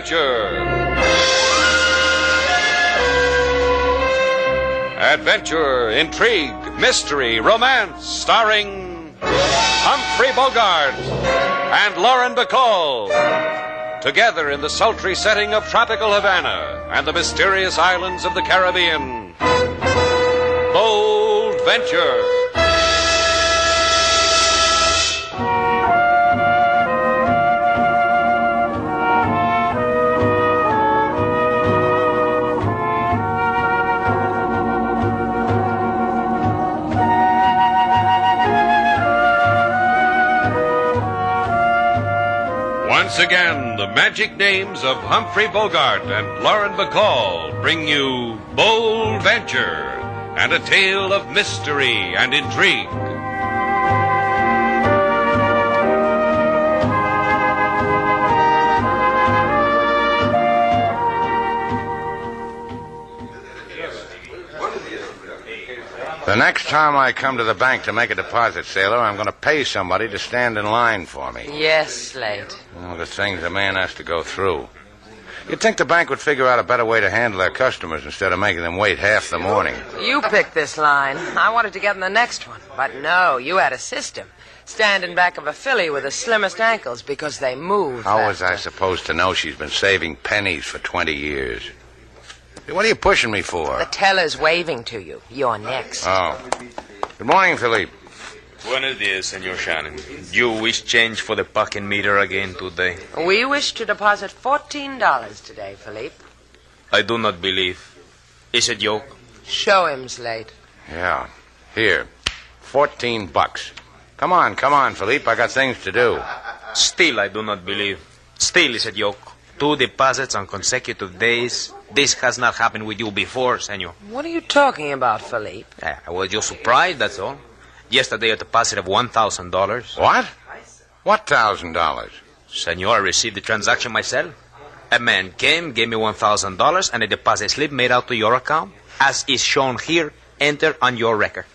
Adventure. Adventure, intrigue, mystery, romance, starring Humphrey Bogart and Lauren Bacall. Together in the sultry setting of tropical Havana and the mysterious islands of the Caribbean. Bold Venture. Once again, the magic names of Humphrey Bogart and Lauren Bacall bring you Bold Venture and a tale of mystery and intrigue. The next time I come to the bank to make a deposit, Sailor, I'm going to pay somebody to stand in line for me. Yes, Slate. Oh, the things a man has to go through. You'd think the bank would figure out a better way to handle their customers instead of making them wait half the morning. You picked this line. I wanted to get in the next one. But no, you had a system. Stand in back of a filly with the slimmest ankles because they move How was faster. I supposed to know she's been saving pennies for 20 years? What are you pushing me for? The teller's waving to you. You're next. Oh. Good morning, Philippe. Buenos dias, Senor Shannon. You wish change for the pocket meter again today? We wish to deposit $14 today, Philippe. I do not believe. Is it joke? Show him, Slate. Yeah. Here. $14. Come on, Philippe. I got things to do. Still, I do not believe. Still is a joke. 2 deposits on consecutive days. This has not happened with you before, senor. What are you talking about, Philippe? I was just surprised, that's all. Yesterday, a deposit of $1,000. What? What $1,000? Senor, I received the transaction myself. A man came, gave me $1,000, and a deposit slip made out to your account, as is shown here, entered on your record.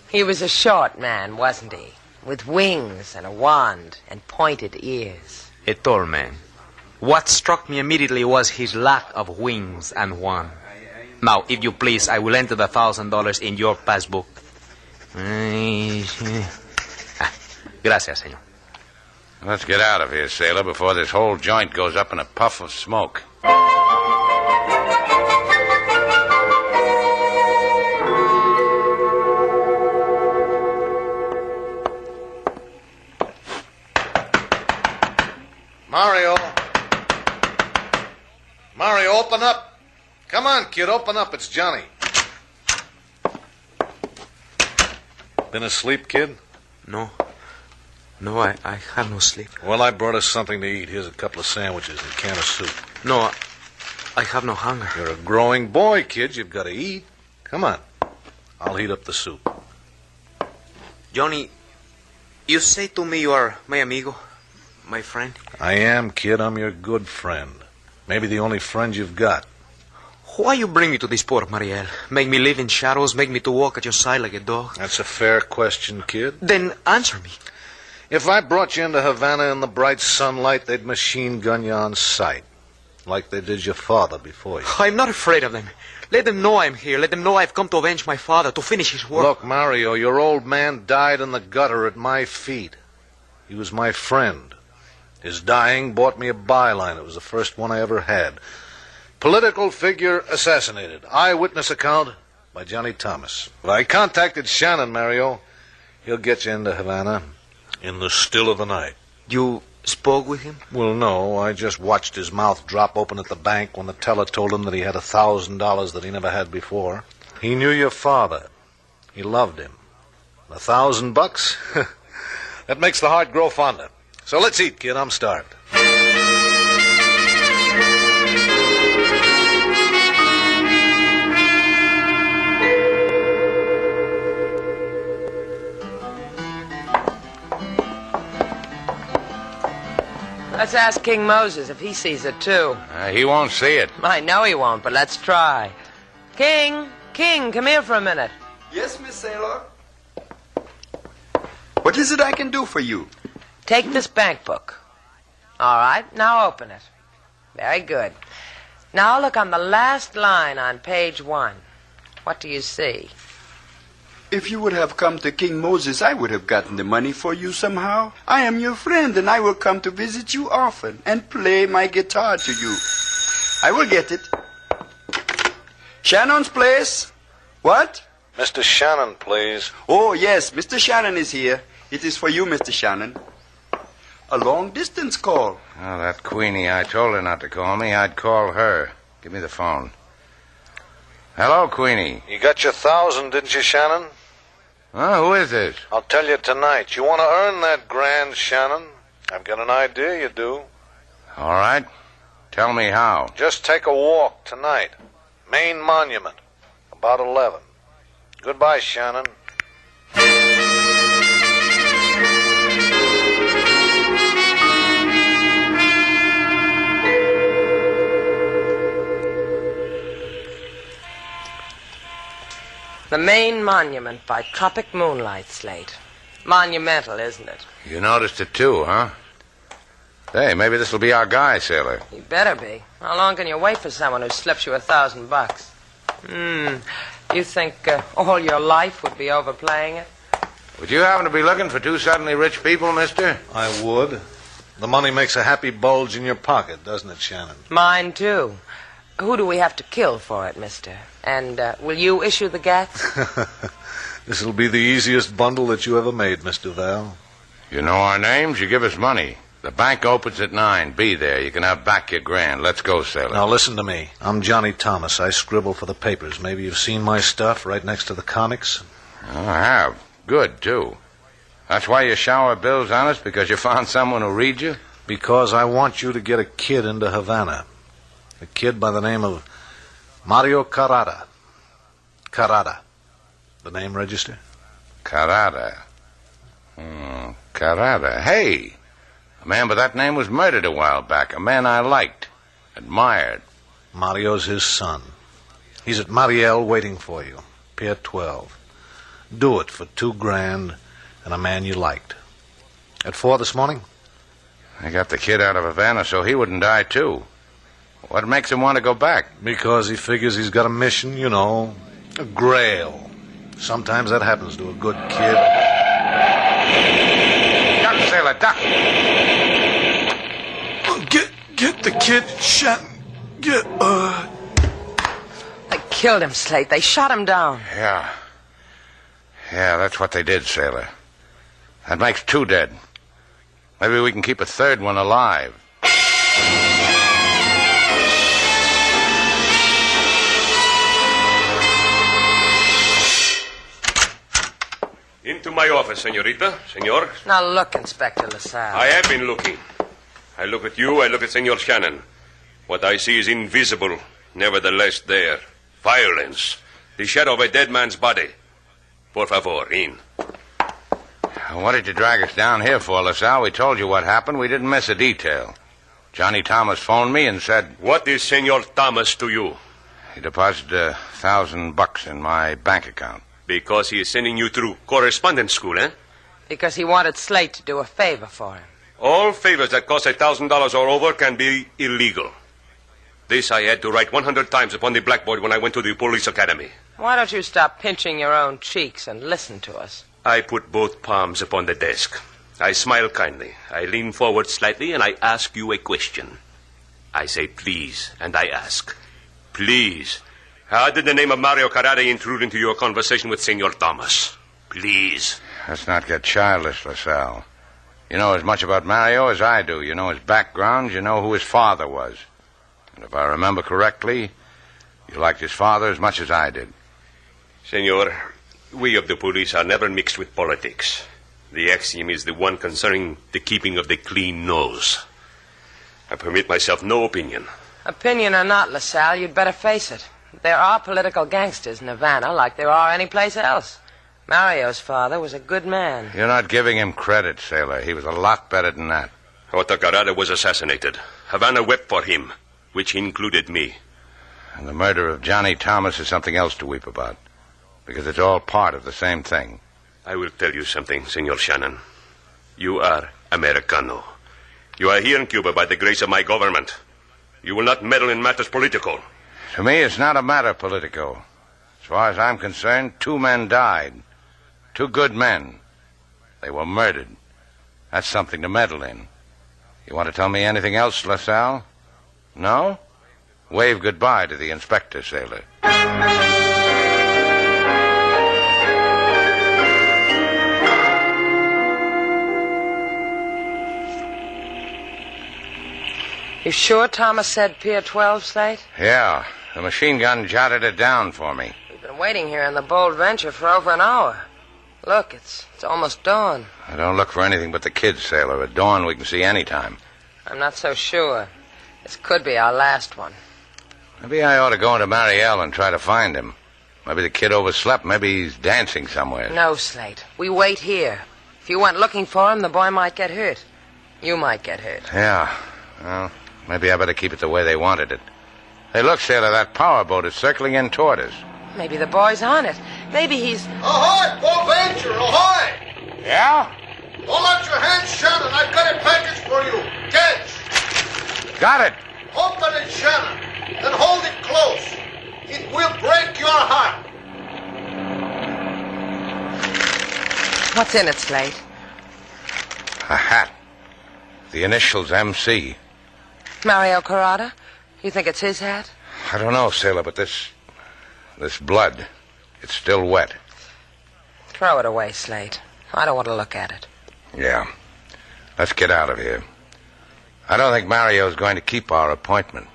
He was a short man, wasn't he? With wings and a wand and pointed ears. A tall man. What struck me immediately was his lack of wings and wand. Now, if you please, I will enter the $1,000 in your passbook. Gracias, senor. Let's get out of here, Sailor, before this whole joint goes up in a puff of smoke. Mario, open up. Come on, kid, open up. It's Johnny. Been asleep, kid? No, I have no sleep. Well, I brought us something to eat. Here's a couple of sandwiches and a can of soup. No, I have no hunger. You're a growing boy, kid. You've got to eat. Come on. I'll heat up the soup. Johnny, you say to me you are my amigo, my friend? I am, kid. I'm your good friend. Maybe the only friend you've got. Why you bring me to this port, Mariel? Make me live in shadows, make me to walk at your side like a dog? That's a fair question, kid. Then answer me. If I brought you into Havana in the bright sunlight, they'd machine gun you on sight. Like they did your father before you. I'm not afraid of them. Let them know I'm here. Let them know I've come to avenge my father, to finish his work. Look, Mario, your old man died in the gutter at my feet. He was my friend. His dying bought me a byline. It was the first one I ever had. Political figure assassinated. Eyewitness account by Johnny Thomas. Well, I contacted Shannon, Mario. He'll get you into Havana in the still of the night. You spoke with him? Well, no. I just watched his mouth drop open at the bank when the teller told him that he had $1,000 that he never had before. He knew your father. He loved him. $1,000? That makes the heart grow fonder. So let's eat, kid. I'm starved. Let's ask King Moses if he sees it, too. He won't see it. I know he won't, but let's try. King, come here for a minute. Yes, Miss Sailor? What is it I can do for you? Take this bank book. All right, now open it. Very good. Now look on the last line on page 1. What do you see? If you would have come to King Moses, I would have gotten the money for you somehow. I am your friend, and I will come to visit you often and play my guitar to you. I will get it. Shannon's place? What? Mr. Shannon, please. Oh, yes, Mr. Shannon is here. It is for you, Mr. Shannon. A long-distance call. Oh, that Queenie, I told her not to call me. I'd call her. Give me the phone. Hello, Queenie. You got your 1,000, didn't you, Shannon? Huh? Who is this? I'll tell you tonight. You want to earn that grand, Shannon? I've got an idea you do. All right. Tell me how. Just take a walk tonight. Main Monument. About 11. Goodbye, Shannon. The Main Monument by Tropic Moonlight, Slate. Monumental, isn't it? You noticed it too, huh? Hey, maybe this will be our guy, Sailor. You better be. How long can you wait for someone who slips you $1,000? You think all your life would be overplaying it? Would you happen to be looking for two suddenly rich people, mister? I would. The money makes a happy bulge in your pocket, doesn't it, Shannon? Mine, too. Who do we have to kill for it, mister? And will you issue the gats? This'll be the easiest bundle that you ever made, Miss Duval. You know our names, you give us money. The bank opens at 9. Be there. You can have back your grand. Let's go, Sailor. Now, listen to me. I'm Johnny Thomas. I scribble for the papers. Maybe you've seen my stuff right next to the comics? Oh, I have. Good, too. That's why you shower bills on us, because you found someone who'll read you? Because I want you to get a kid into Havana. A kid by the name of Mario Carada. Carada. The name register? Carada. Carada. Hey, a man by that name was murdered a while back. A man I liked, admired. Mario's his son. He's at Mariel waiting for you. Pier 12. Do it for $2,000 and a man you liked. At 4 this morning? I got the kid out of Havana so he wouldn't die, too. What makes him want to go back? Because he figures he's got a mission, you know, a grail. Sometimes that happens to a good kid. Duck, Sailor, duck! Get the kid, Shannon. They killed him, Slate. They shot him down. Yeah, that's what they did, Sailor. That makes 2 dead. Maybe we can keep a 3rd one alive. Into my office, senorita. Senor. Now look, Inspector LaSalle. I have been looking. I look at you, I look at Senor Shannon. What I see is invisible, nevertheless there. Violence. The shadow of a dead man's body. Por favor, in. What did you drag us down here for, LaSalle? We told you what happened. We didn't miss a detail. Johnny Thomas phoned me and said... What is Senor Thomas to you? He deposited $1,000 in my bank account. Because he is sending you through correspondence school, eh? Because he wanted Slate to do a favor for him. All favors that cost $1,000 or over can be illegal. This I had to write 100 times upon the blackboard when I went to the police academy. Why don't you stop pinching your own cheeks and listen to us? I put both palms upon the desk. I smile kindly. I lean forward slightly and I ask you a question. I say please, and I ask, please, how did the name of Mario Carada intrude into your conversation with Senor Thomas? Please. Let's not get childish, LaSalle. You know as much about Mario as I do. You know his background. You know who his father was. And if I remember correctly, you liked his father as much as I did. Senor, we of the police are never mixed with politics. The axiom is the one concerning the keeping of the clean nose. I permit myself no opinion. Opinion or not, LaSalle, you'd better face it. There are political gangsters in Havana like there are any place else. Mario's father was a good man. You're not giving him credit, Sailor. He was a lot better than that. Otto Carada was assassinated. Havana wept for him, which included me. And the murder of Johnny Thomas is something else to weep about. Because it's all part of the same thing. I will tell you something, Senor Shannon. You are Americano. You are here in Cuba by the grace of my government. You will not meddle in matters political. To me, it's not a matter politico. As far as I'm concerned, 2 men died. 2 good men. They were murdered. That's something to meddle in. You want to tell me anything else, LaSalle? No? Wave goodbye to the inspector, Sailor. You sure Thomas said Pier 12, Slate? Yeah, the machine gun jotted it down for me. We've been waiting here in the Bold Venture for over an hour. Look, it's almost dawn. I don't look for anything but the kids, Sailor. At dawn, we can see any time. I'm not so sure. This could be our last one. Maybe I ought to go into Marielle and try to find him. Maybe the kid overslept. Maybe he's dancing somewhere. No, Slate. We wait here. If you went looking for him, the boy might get hurt. You might get hurt. Yeah. Well, maybe I better keep it the way they wanted it. Hey, look, Sailor, that power boat is circling in toward us. Maybe the boy's on it. Maybe he's... Ahoy, Bold Venture, ahoy! Yeah? Hold out your hands, Shannon. I've got a package for you. Catch. Got it. Open it, Shannon, and hold it close. It will break your heart. What's in it, Slate? A hat. The initials MC. Mario Carada? You think it's his hat? I don't know, Sailor, but this blood, it's still wet. Throw it away, Slate. I don't want to look at it. Yeah. Let's get out of here. I don't think Mario's going to keep our appointment.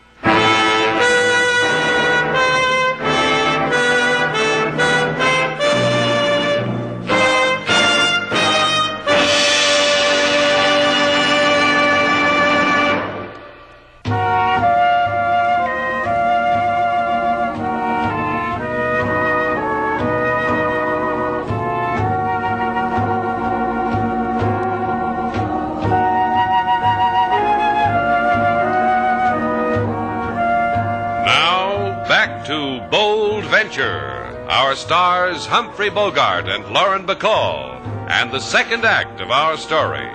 Our stars, Humphrey Bogart and Lauren Bacall, and the second act of our story.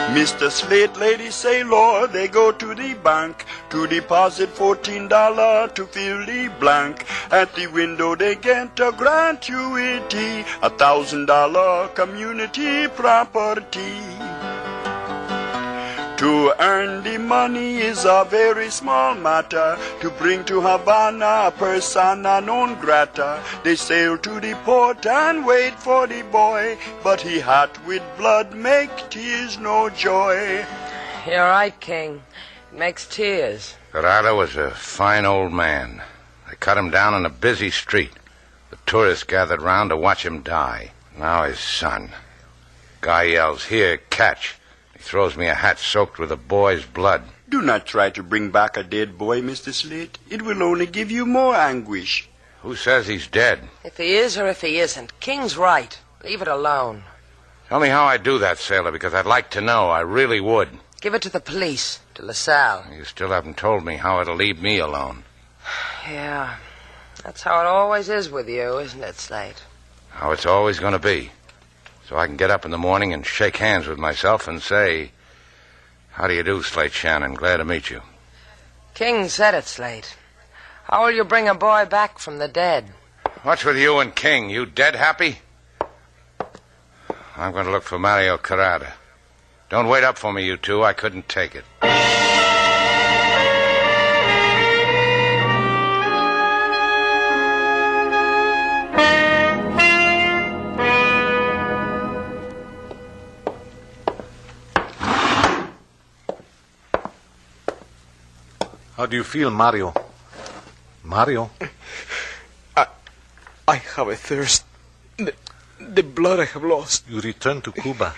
Mr. Slate, Lady Sailor, they go to the bank to deposit $14 to fill the blank. At the window they get a gratuity, $1,000 community property. To earn the money is a very small matter. To bring to Havana a persona non grata. They sail to the port and wait for the boy, but he hot with blood make tears no joy. You're right, King. It makes tears. Carada was a fine old man. They cut him down on a busy street. The tourists gathered round to watch him die. Now his son. Guy yells, "Here, catch." He throws me a hat soaked with a boy's blood. Do not try to bring back a dead boy, Mr. Slate. It will only give you more anguish. Who says he's dead? If he is or if he isn't, King's right. Leave it alone. Tell me how I do that, Sailor, because I'd like to know. I really would. Give it to the police, to LaSalle. You still haven't told me how it'll leave me alone. Yeah, that's how it always is with you, isn't it, Slate? How it's always going to be. So I can get up in the morning and shake hands with myself and say, "How do you do, Slate Shannon? Glad to meet you." King said it, Slate. How will you bring a boy back from the dead? What's with you and King? You dead happy? I'm going to look for Mario Carada. Don't wait up for me, you two. I couldn't take it. How do you feel, Mario? Mario? I have a thirst. The blood I have lost. You return to Cuba.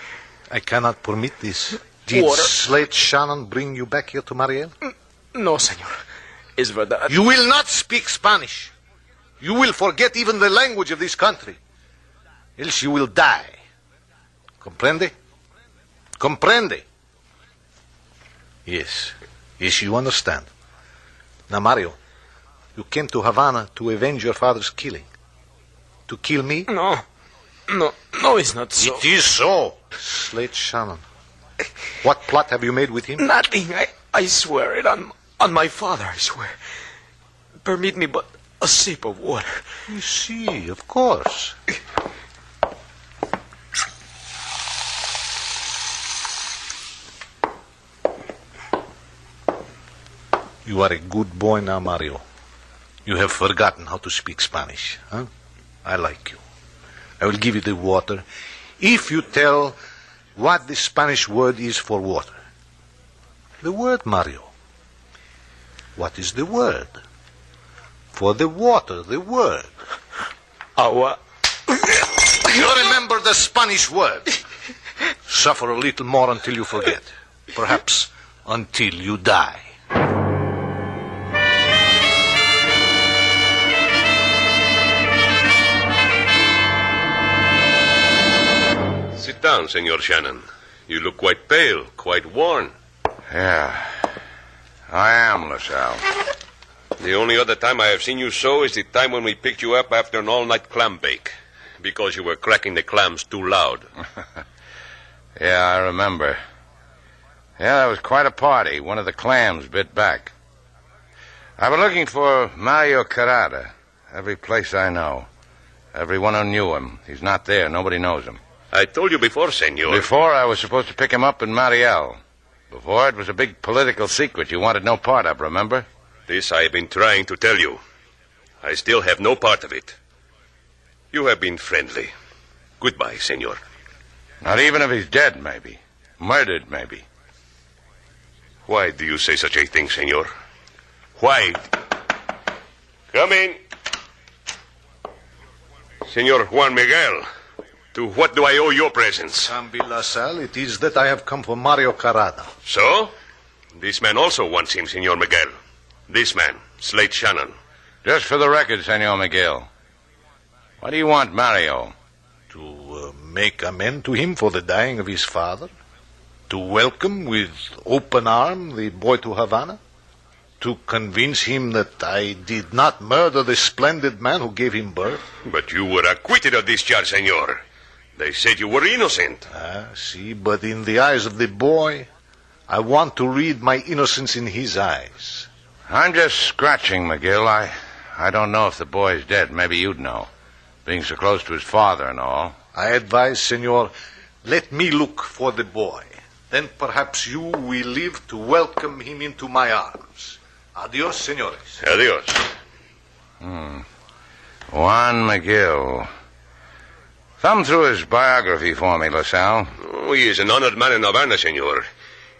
I cannot permit this. Did Water. Slate Shannon bring you back here to Mariel? No, senor. Es verdad. You will not speak Spanish. You will forget even the language of this country. Else you will die. Comprende? Comprende? Yes. Yes, you understand. Now, Mario, You came to Havana to avenge your father's killing. To kill me? No, it's not so. It is so. Slate Shannon. What plot have you made with him? Nothing. I swear it on my father, I swear. Permit me but a sip of water. You see, of course. You are a good boy now, Mario. You have forgotten how to speak Spanish, huh? I like you. I will give you the water if you tell what the Spanish word is for water. The word, Mario. What is the word? For the water, the word. Agua. You remember the Spanish word. Suffer a little more until you forget. Perhaps until you die. Sit down, Senor Shannon. You look quite pale, quite worn. Yeah, I am, LaSalle. The only other time I have seen you so is the time when we picked you up after an all-night clam bake, because you were cracking the clams too loud. Yeah, I remember. Yeah, that was quite a party. One of the clams bit back. I've been looking for Mario Carada. Every place I know. Everyone who knew him. He's not there. Nobody knows him. I told you before, senor. Before, I was supposed to pick him up in Mariel. Before, it was a big political secret you wanted no part of, remember? This I have been trying to tell you. I still have no part of it. You have been friendly. Goodbye, senor. Not even if he's dead, maybe. Murdered, maybe. Why do you say such a thing, senor? Why? Come in. Senor Juan Miguel, to what do I owe your presence? Cambi LaSalle, it is that I have come for Mario Carada. So? This man also wants him, Senor Miguel. This man, Slate Shannon. Just for the record, Senor Miguel. What do you want, Mario? To make amends to him for the dying of his father? To welcome with open arm the boy to Havana? To convince him that I did not murder the splendid man who gave him birth? But you were acquitted of this charge, senor. They said you were innocent. See, but in the eyes of the boy, I want to read my innocence in his eyes. I'm just scratching, Miguel. I don't know if the boy's dead. Maybe you'd know. Being so close to his father and all. I advise, senor, let me look for the boy. Then perhaps you will live to welcome him into my arms. Adios, senores. Adios. Juan Miguel. Thumb through his biography for me, LaSalle. Oh, he is an honored man in Havana, senor.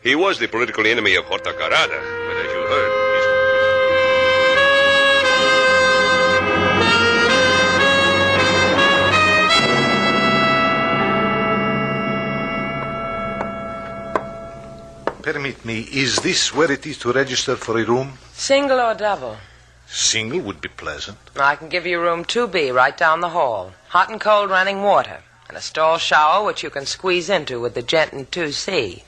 He was the political enemy of Horta Carada, but as you heard, Permit me, is this where it is to register for a room? Single or double? Single would be pleasant. I can give you room 2B right down the hall. Hot and cold running water. And a stall shower which you can squeeze into with the gent in 2C.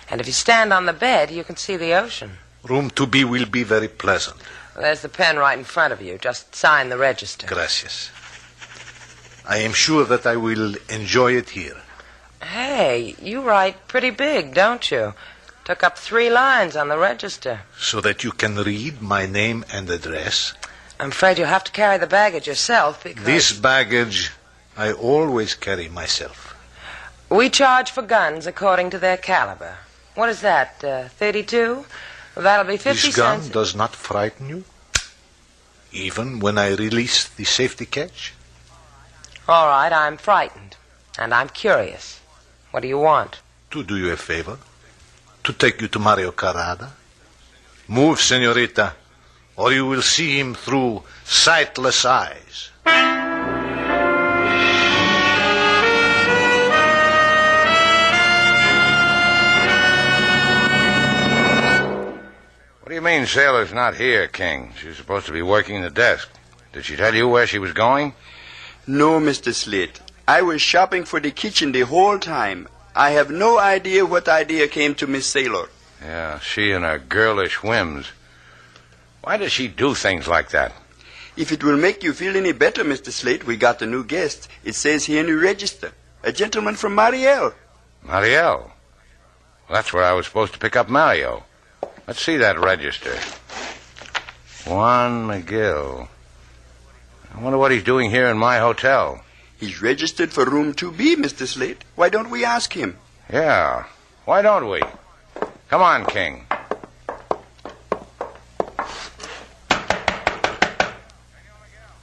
And if you stand on the bed, you can see the ocean. Room 2B will be very pleasant. Well, there's the pen right in front of you. Just sign the register. Gracias. I am sure that I will enjoy it here. Hey, you write pretty big, don't you? Took up 3 lines on the register. So that you can read my name and address? I'm afraid you'll have to carry the baggage yourself because... This baggage I always carry myself. We charge for guns according to their caliber. What is that, 32? Well, that'll be 50 This gun cents. does not frighten you? Even when I release the safety catch? All right, I'm frightened. And I'm curious. What do you want? To do you a favor. To take you to Mario Carada. Move, senorita, or you will see him through sightless eyes. What do you mean Sailor's not here, King? She's supposed to be working the desk. Did she tell you where she was going? No, Mr. Slate. I was shopping for the kitchen the whole time. I have no idea what idea came to Miss Sailor. Yeah, she and her girlish whims. Why does she do things like that? If it will make you feel any better, Mr. Slate, we got a new guest. It says here in your register. A gentleman from Mariel. Mariel? Well, that's where I was supposed to pick up Mario. Let's see that register. Juan McGill. I wonder what he's doing here in my hotel. He's registered for room 2B, Mr. Slate. Why don't we ask him? Yeah, why don't we? Come on, King.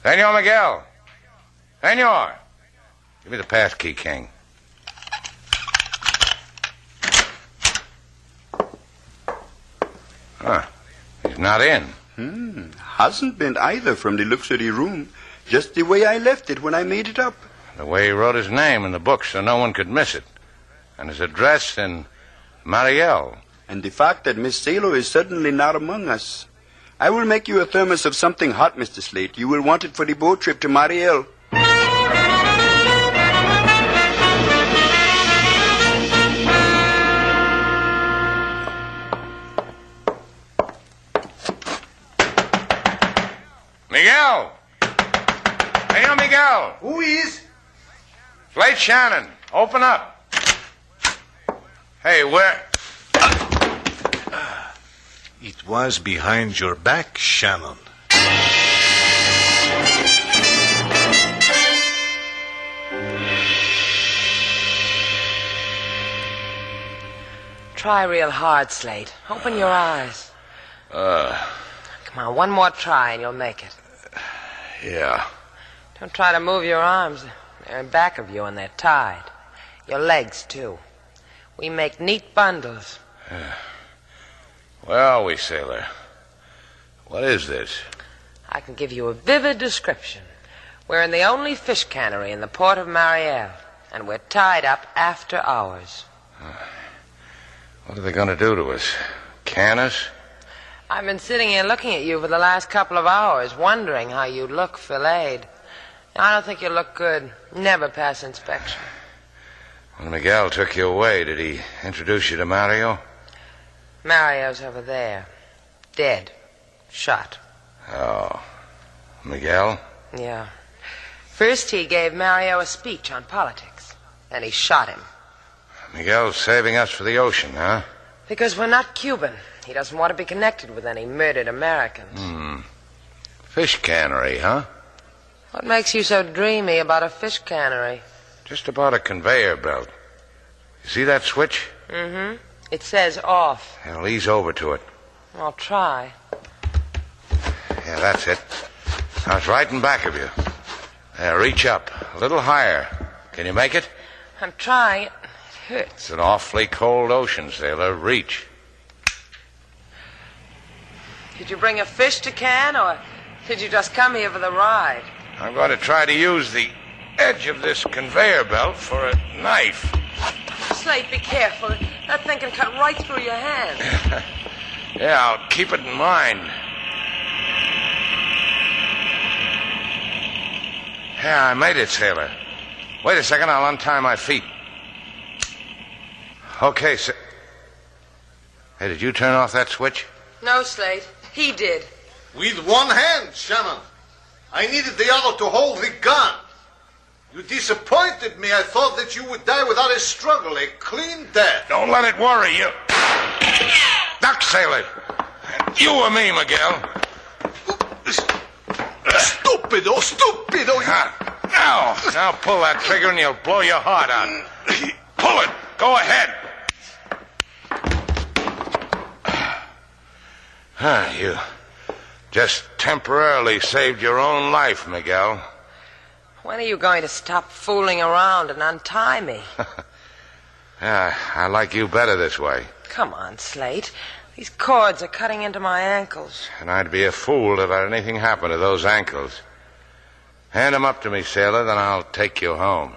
Senor Miguel. Senor. Give me the pass key, King. Huh. He's not in. Hasn't been either from the luxury room. Just the way I left it when I made it up. The way he wrote his name in the book so no one could miss it. And his address in Mariel. And the fact that Miss Sailor is suddenly not among us. I will make you a thermos of something hot, Mr. Slate. You will want it for the boat trip to Mariel. Miguel! Senor Miguel! Who is? Slate Shannon, open up. Hey, where... It was behind your back, Shannon. Try real hard, Slate. Open your eyes. Come on, one more try and you'll make it. Yeah. Don't try to move your arms. They're in back of you and they're tied. Your legs, too. We make neat bundles. Where are we, sailor? What is this? I can give you a vivid description. We're in the only fish cannery in the port of Mariel, and we're tied up after hours. What are they going to do to us? Can us? I've been sitting here looking at you for the last couple of hours, wondering how you look filleted. I don't think you look good. Never pass inspection. When Miguel took you away, did he introduce you to Mario? Mario's over there. Dead. Shot. Oh. Miguel? Yeah. First he gave Mario a speech on politics. Then he shot him. Miguel's saving us for the ocean, huh? Because we're not Cuban. He doesn't want to be connected with any murdered Americans. Fish cannery, huh? What makes you so dreamy about a fish cannery? Just about a conveyor belt. You see that switch? Mm-hmm. It says off. Well, ease over to it. I'll try. Yeah, that's it. Now it's right in back of you. There, reach up. A little higher. Can you make it? I'm trying. It hurts. It's an awfully cold ocean, sailor. Reach. Did you bring a fish to can, or did you just come here for the ride? I'm going to try to use the edge of this conveyor belt for a knife. Slate, be careful. That thing can cut right through your hand. Yeah, I'll keep it in mind. Yeah, I made it, sailor. Wait a second, I'll untie my feet. Okay, Hey, did you turn off that switch? No, Slate. He did. With one hand, Shannon. I needed the other to hold the gun. You disappointed me. I thought that you would die without a struggle, a clean death. Don't let it worry you. Duck, sailor. You or me, Miguel? Stupido. Now pull that trigger and you'll blow your heart out. Pull it. Go ahead. You just temporarily saved your own life, Miguel. When are you going to stop fooling around and untie me? Yeah, I like you better this way. Come on, Slate. These cords are cutting into my ankles. And I'd be a fool to let anything happen to those ankles. Hand them up to me, sailor, then I'll take you home.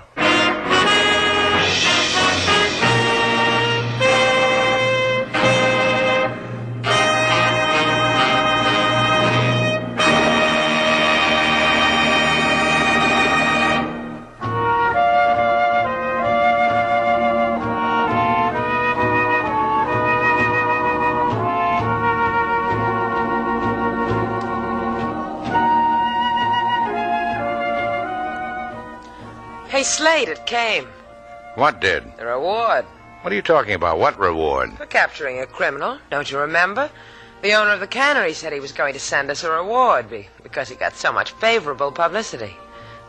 Slate, it came. What did? The reward. What are you talking about? What reward? For capturing a criminal. Don't you remember? The owner of the cannery said he was going to send us a reward because he got so much favorable publicity.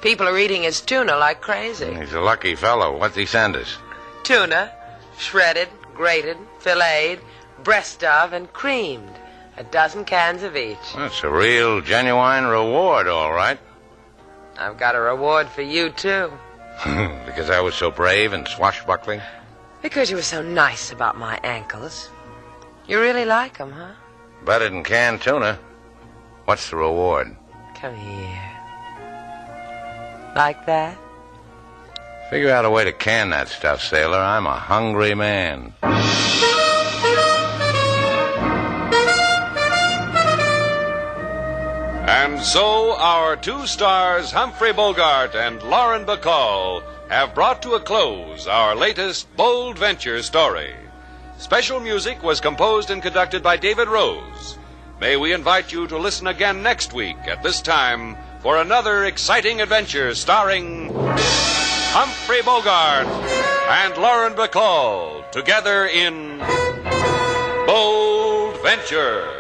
People are eating his tuna like crazy. He's a lucky fellow. What'd he send us? Tuna, shredded, grated, filleted, breast of, and creamed. 12 cans of each. That's a real, genuine reward, all right. I've got a reward for you, too. Because I was so brave and swashbuckling? Because you were so nice about my ankles. You really like them, huh? Better than canned tuna. What's the reward? Come here. Like that? Figure out a way to can that stuff, sailor. I'm a hungry man. And so our two stars, Humphrey Bogart and Lauren Bacall, have brought to a close our latest bold venture story. Special music was composed and conducted by David Rose. May we invite you to listen again next week at this time for another exciting adventure starring Humphrey Bogart and Lauren Bacall together in Bold Venture.